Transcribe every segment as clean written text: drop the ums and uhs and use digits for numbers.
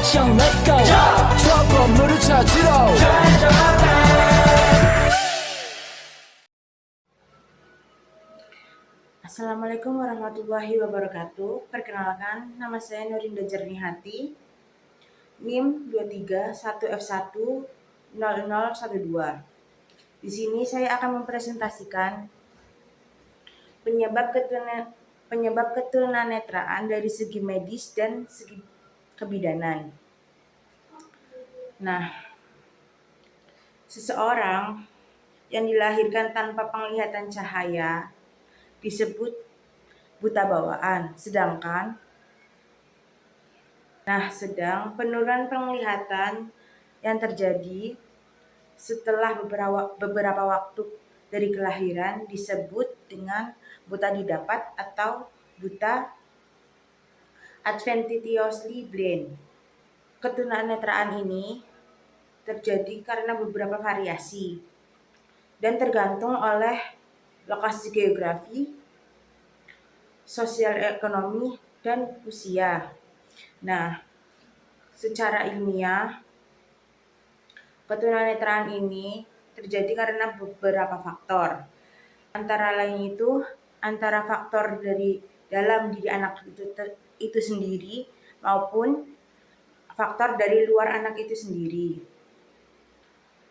action let's go 저 건물을 찾으러 Assalamualaikum warahmatullahi wabarakatuh. Perkenalkan, nama saya Nurinda Jernihati, NIM 231F10012. Di sini saya akan mempresentasikan penyebab ketunanetraan dari segi medis dan segi kebidanan. Nah, seseorang yang dilahirkan tanpa penglihatan cahaya disebut buta bawaan, sedang penurunan penglihatan yang terjadi setelah beberapa waktu dari kelahiran disebut dengan buta didapat atau buta adventitiously blind. Ketunanetraan ini terjadi karena beberapa variasi dan tergantung oleh lokasi geografi, sosial ekonomi, dan usia. Nah, secara ilmiah, ketunanetraan ini terjadi karena beberapa faktor. Antara lain itu, antara faktor dari dalam diri anak itu sendiri maupun faktor dari luar anak itu sendiri.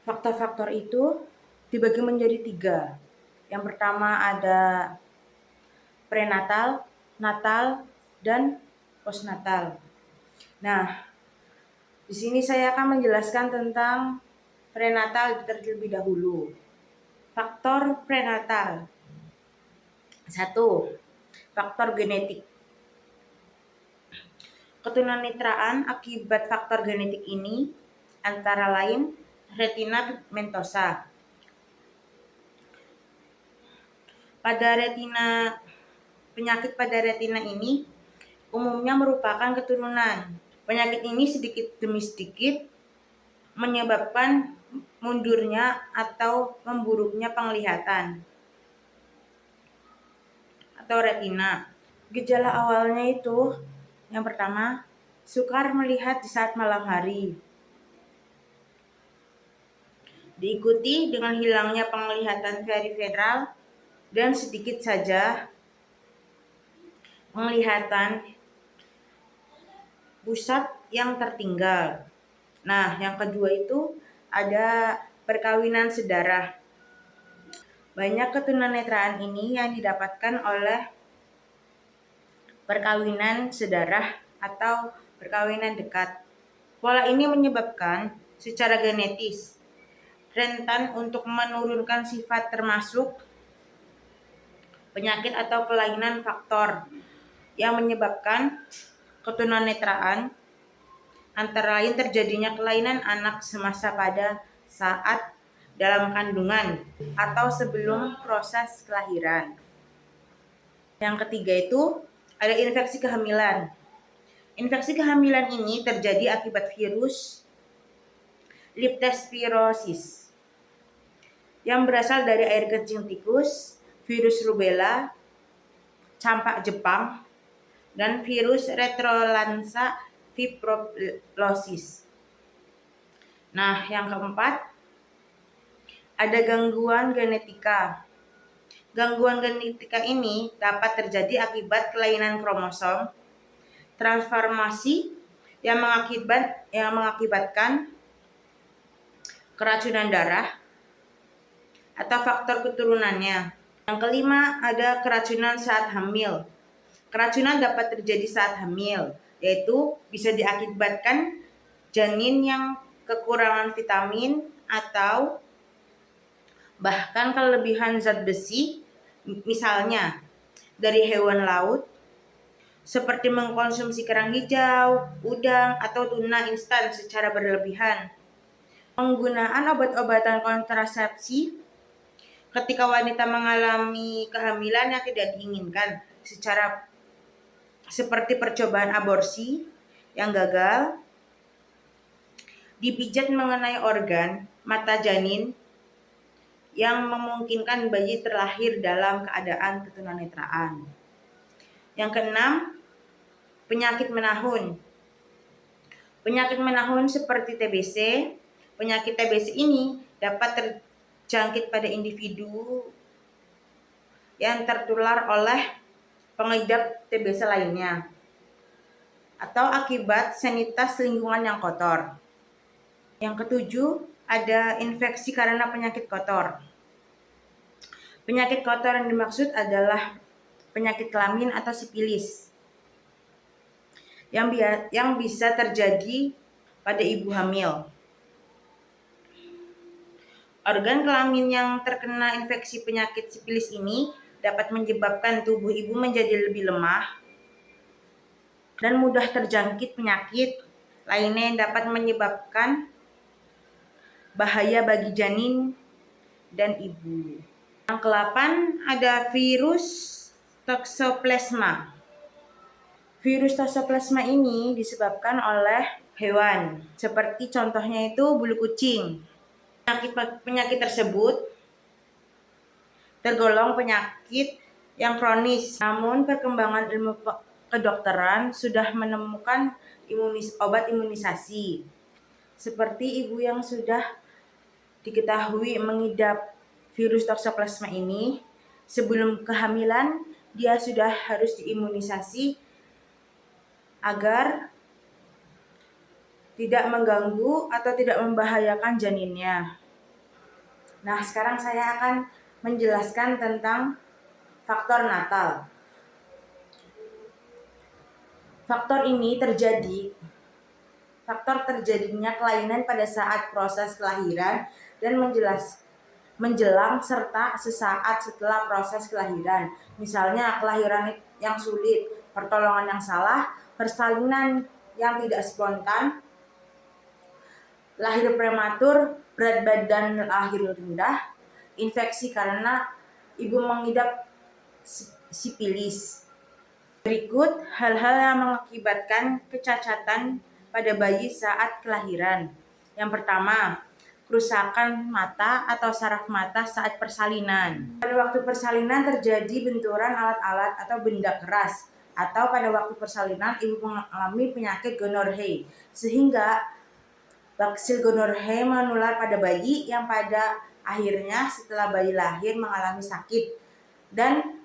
Faktor-faktor itu dibagi menjadi 3. Yang pertama ada prenatal, natal, dan postnatal. Nah, di sini saya akan menjelaskan tentang prenatal terlebih dahulu. Faktor prenatal. 1. Faktor genetik. Ketunanetraan akibat faktor genetik ini antara lain retina pigmentosa. Penyakit pada retina ini umumnya merupakan keturunan. Penyakit ini sedikit demi sedikit menyebabkan mundurnya atau memburuknya penglihatan atau retina. Gejala awalnya itu yang pertama, sukar melihat di saat malam hari. Diikuti dengan hilangnya penglihatan periferal dan sedikit saja penglihatan pusat yang tertinggal. Nah, yang kedua itu ada perkawinan sedarah. Banyak ketunanetraan ini yang didapatkan oleh perkawinan sedarah atau perkawinan dekat. Pola ini menyebabkan secara genetis rentan untuk menurunkan sifat termasuk penyakit atau kelainan faktor yang menyebabkan ketunanetraan antara lain terjadinya kelainan anak semasa pada saat dalam kandungan atau sebelum proses kelahiran. Yang ketiga itu ada infeksi kehamilan. Infeksi kehamilan ini terjadi akibat virus leptospirosis yang berasal dari air kencing tikus, virus rubella, campak Jepang, dan virus retrolansa fibrosis. Nah, yang keempat ada gangguan genetika. Gangguan genetika ini dapat terjadi akibat kelainan kromosom, transformasi yang mengakibatkan keracunan darah atau faktor keturunannya. Yang kelima ada keracunan saat hamil. Keracunan dapat terjadi saat hamil, yaitu bisa diakibatkan janin yang kekurangan vitamin atau bahkan kelebihan zat besi, misalnya dari hewan laut, seperti mengkonsumsi kerang hijau, udang, atau tuna instan secara berlebihan. Penggunaan obat-obatan kontrasepsi ketika wanita mengalami kehamilan yang tidak diinginkan, seperti percobaan aborsi yang gagal, dipijat mengenai organ mata janin yang memungkinkan bayi terlahir dalam keadaan ketunanetraan. Yang keenam, penyakit menahun. Penyakit menahun seperti TBC. Penyakit TBC ini dapat terjangkit pada individu yang tertular oleh pengidap TBC lainnya atau akibat sanitasi lingkungan yang kotor. Yang ketujuh, ada infeksi karena penyakit kotor. Penyakit kotor yang dimaksud adalah penyakit kelamin atau sipilis yang bisa terjadi pada ibu hamil. Organ kelamin yang terkena infeksi penyakit sipilis ini dapat menyebabkan tubuh ibu menjadi lebih lemah dan mudah terjangkit penyakit lainnya yang dapat menyebabkan bahaya bagi janin dan ibu. Yang ke-8 ada virus toxoplasma. Virus toxoplasma ini disebabkan oleh hewan, seperti contohnya itu bulu kucing. Penyakit tersebut tergolong penyakit yang kronis. Namun perkembangan ilmu kedokteran sudah menemukan obat imunisasi. Seperti ibu yang sudah diketahui mengidap virus toxoplasma ini, sebelum kehamilan dia sudah harus diimunisasi agar tidak mengganggu atau tidak membahayakan janinnya. Nah, sekarang saya akan menjelaskan tentang faktor natal. Faktor terjadinya kelainan pada saat proses kelahiran dan menjelang serta sesaat setelah proses kelahiran. Misalnya kelahiran yang sulit, pertolongan yang salah, persalinan yang tidak spontan, lahir prematur, berat badan lahir rendah, infeksi karena ibu mengidap sipilis. Berikut hal-hal yang mengakibatkan kecacatan pada bayi saat kelahiran. Yang pertama, kerusakan mata atau saraf mata saat persalinan. Pada waktu persalinan terjadi benturan alat-alat atau benda keras, atau pada waktu persalinan ibu mengalami penyakit gonorrhea, sehingga baksil gonorrhea menular pada bayi yang pada akhirnya setelah bayi lahir mengalami sakit dan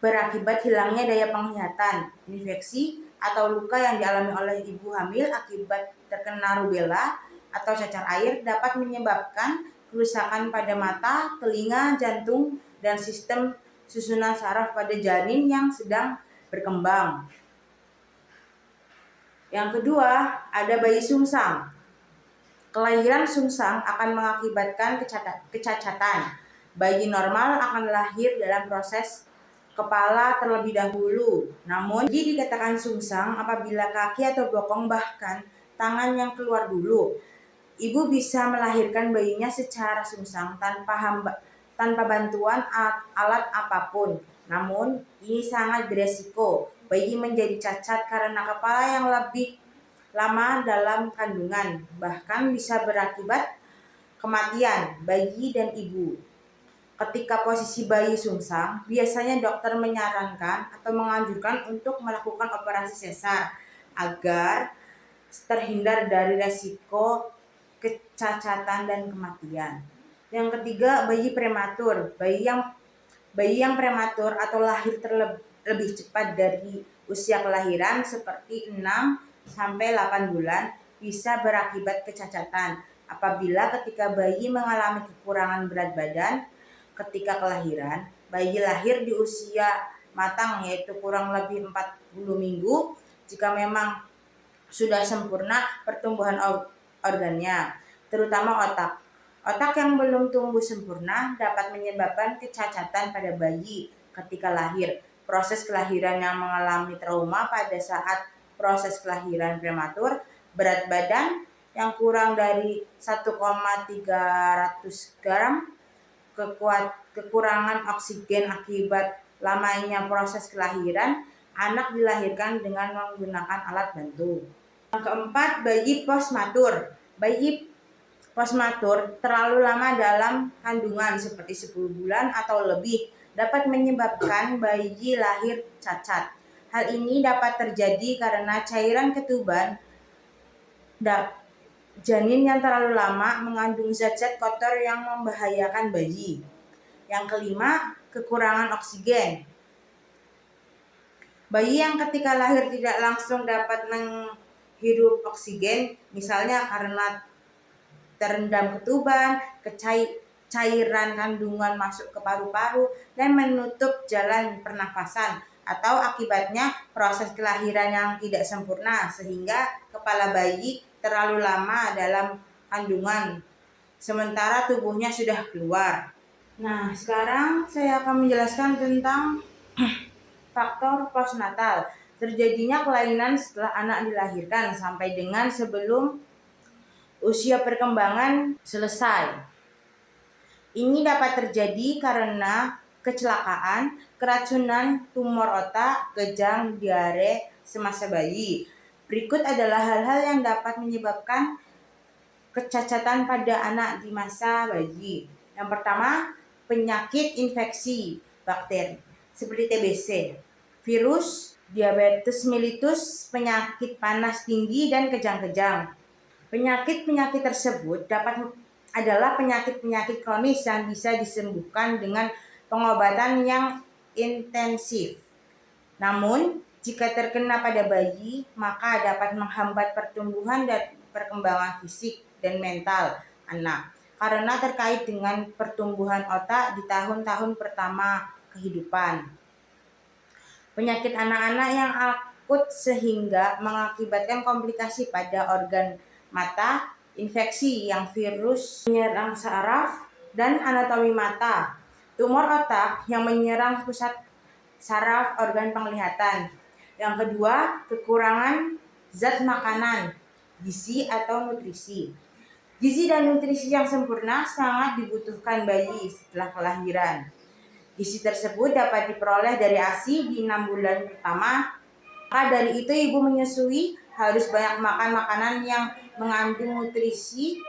berakibat hilangnya daya penglihatan. Infeksi atau luka yang dialami oleh ibu hamil akibat terkena rubella atau cacar air dapat menyebabkan kerusakan pada mata, telinga, jantung, dan sistem susunan saraf pada janin yang sedang berkembang. Yang kedua, ada bayi sungsang. Kelahiran sungsang akan mengakibatkan kecacatan. Bayi normal akan lahir dalam proses kepala terlebih dahulu. Namun, dikatakan sungsang apabila kaki atau bokong bahkan tangan yang keluar dulu. Ibu bisa melahirkan bayinya secara sungsang tanpa bantuan alat apapun. Namun, ini sangat beresiko. Bayi menjadi cacat karena kepala yang lebih lama dalam kandungan, bahkan bisa berakibat kematian bayi dan ibu. Ketika posisi bayi sungsang, biasanya dokter menyarankan atau menganjurkan untuk melakukan operasi sesar agar terhindar dari resiko kecacatan dan kematian. Yang ketiga, bayi prematur. Bayi yang prematur atau lahir lebih cepat dari usia kelahiran seperti 6 sampai 8 bulan bisa berakibat kecacatan apabila ketika bayi mengalami kekurangan berat badan ketika kelahiran. Bayi lahir di usia matang yaitu kurang lebih 40 minggu jika memang sudah sempurna pertumbuhan organnya, terutama otak. Otak yang belum tumbuh sempurna dapat menyebabkan kecacatan pada bayi ketika lahir. Proses kelahiran yang mengalami trauma pada saat proses kelahiran prematur, berat badan yang kurang dari 1,300 gram, kekurangan oksigen akibat lamanya proses kelahiran, anak dilahirkan dengan menggunakan alat bantu. Yang keempat, bayi postmatur. Bayi postmatur terlalu lama dalam kandungan seperti 10 bulan atau lebih dapat menyebabkan bayi lahir cacat. Hal ini dapat terjadi karena cairan ketuban Janin yang terlalu lama mengandung zat-zat kotor yang membahayakan bayi. Yang kelima, kekurangan oksigen. Bayi yang ketika lahir tidak langsung dapat menghirup oksigen, misalnya karena terendam ketuban, cairan kandungan masuk ke paru-paru dan menutup jalan pernafasan, atau akibatnya proses kelahiran yang tidak sempurna sehingga kepala bayi terlalu lama dalam kandungan sementara tubuhnya sudah keluar. Nah, sekarang saya akan menjelaskan tentang faktor postnatal, terjadinya kelainan setelah anak dilahirkan sampai dengan sebelum usia perkembangan selesai. Ini dapat terjadi karena kecelakaan, keracunan, tumor otak, kejang, diare semasa bayi. Berikut adalah hal-hal yang dapat menyebabkan kecacatan pada anak di masa bayi. Yang pertama, penyakit infeksi bakteri seperti TBC, virus, diabetes mellitus, penyakit panas tinggi, dan kejang-kejang. Penyakit-penyakit tersebut adalah penyakit-penyakit kronis yang bisa disembuhkan dengan pengobatan yang intensif. Namun, jika terkena pada bayi, maka dapat menghambat pertumbuhan dan perkembangan fisik dan mental anak karena terkait dengan pertumbuhan otak di tahun-tahun pertama kehidupan. Penyakit anak-anak yang akut sehingga mengakibatkan komplikasi pada organ mata, infeksi yang virus menyerang saraf dan anatomi mata, tumor otak yang menyerang pusat saraf organ penglihatan. Yang kedua, kekurangan zat makanan, gizi atau nutrisi. Gizi dan nutrisi yang sempurna sangat dibutuhkan bayi setelah kelahiran. Gizi tersebut dapat diperoleh dari ASI di 6 bulan pertama. Maka dari itu ibu menyusui harus banyak makan makanan yang mengandung nutrisi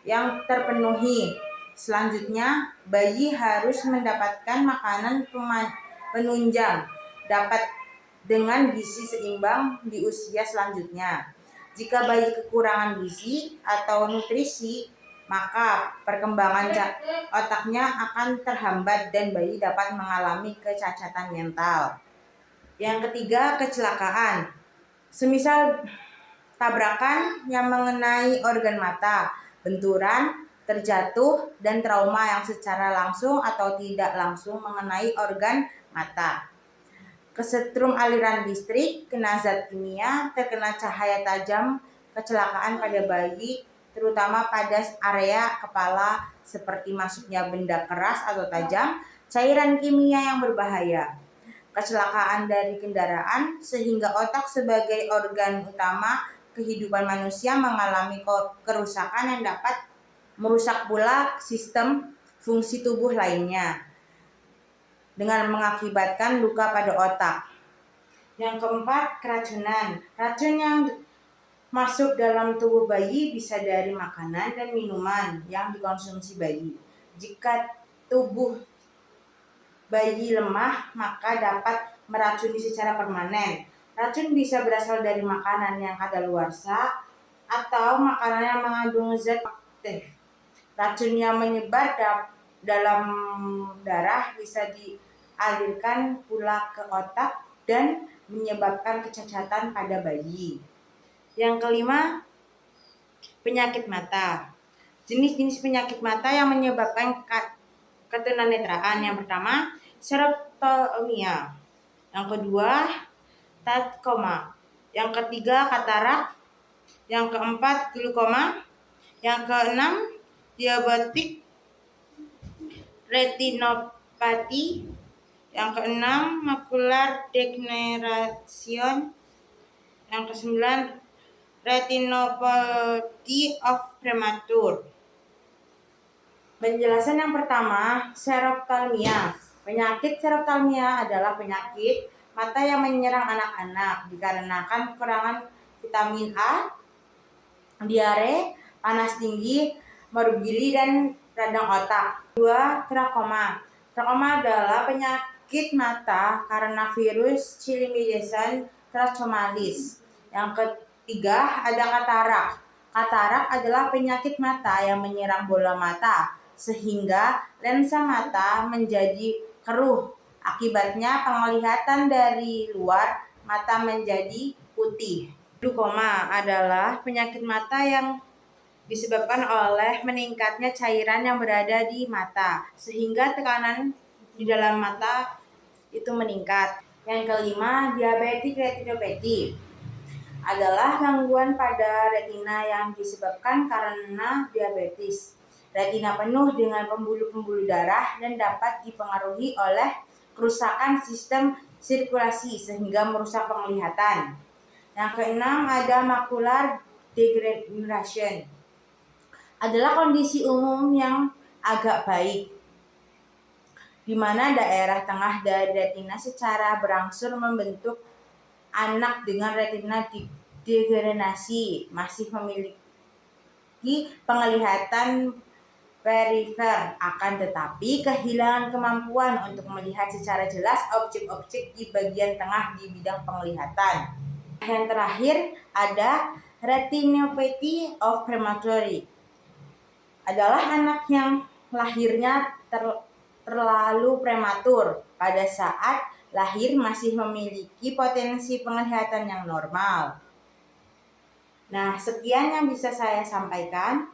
yang terpenuhi. Selanjutnya, bayi harus mendapatkan makanan penunjang dapat dengan gizi seimbang di usia selanjutnya. Jika bayi kekurangan gizi atau nutrisi, maka perkembangan otaknya akan terhambat dan bayi dapat mengalami kecacatan mental. Yang ketiga, kecelakaan. Semisal tabrakan yang mengenai organ mata, benturan, terjatuh, dan trauma yang secara langsung atau tidak langsung mengenai organ mata. Kesetrum aliran listrik, kena zat kimia, terkena cahaya tajam, kecelakaan pada bayi, terutama pada area kepala seperti masuknya benda keras atau tajam, cairan kimia yang berbahaya, kecelakaan dari kendaraan, sehingga otak sebagai organ utama kehidupan manusia mengalami kerusakan yang dapat merusak pula sistem fungsi tubuh lainnya dengan mengakibatkan luka pada otak. Yang keempat, keracunan. Racun yang masuk dalam tubuh bayi bisa dari makanan dan minuman yang dikonsumsi bayi. Jika tubuh bayi lemah, maka dapat meracuni secara permanen. Racun bisa berasal dari makanan yang kadaluarsa atau makanan yang mengandung zat bakteri. Racun yang menyebar dalam darah bisa dialirkan pula ke otak dan menyebabkan kecacatan pada bayi. Yang kelima, penyakit mata. Jenis-jenis penyakit mata yang menyebabkan ketunanetraan. Yang pertama, xerophthalmia. Yang kedua, glaucoma. Yang ketiga, katarak. Yang keempat, glaukoma. Yang keenam, diabetik retinopati. Yang keenam, macular degeneration. Yang kesembilan, retinopathy of premature. Penjelasan yang pertama, xerophthalmia. Penyakit xerophthalmia adalah penyakit mata yang menyerang anak-anak dikarenakan kekurangan vitamin A, diare, panas tinggi, morbilli, dan radang otak. Kedua, trauma. Trauma adalah penyakit mata karena virus Chlamydia trachomatis. Yang Tiga, ada katarak. Katarak adalah penyakit mata yang menyerang bola mata sehingga lensa mata menjadi keruh. Akibatnya penglihatan dari luar mata menjadi putih. Glaukoma adalah penyakit mata yang disebabkan oleh meningkatnya cairan yang berada di mata sehingga tekanan di dalam mata itu meningkat. Yang kelima, diabetik retinopati adalah gangguan pada retina yang disebabkan karena diabetes. Retina penuh dengan pembuluh-pembuluh darah dan dapat dipengaruhi oleh kerusakan sistem sirkulasi sehingga merusak penglihatan. Yang keenam, ada macular degeneration. Adalah kondisi umum yang agak baik, di mana daerah tengah dari retina secara berangsur membentuk anak dengan retina degenerasi masih memiliki penglihatan perifer, akan tetapi kehilangan kemampuan untuk melihat secara jelas objek-objek di bagian tengah di bidang penglihatan. Yang terakhir ada retinopathy of premature. Adalah anak yang lahirnya terlalu prematur, pada saat lahir masih memiliki potensi penglihatan yang normal. Nah, sekian yang bisa saya sampaikan.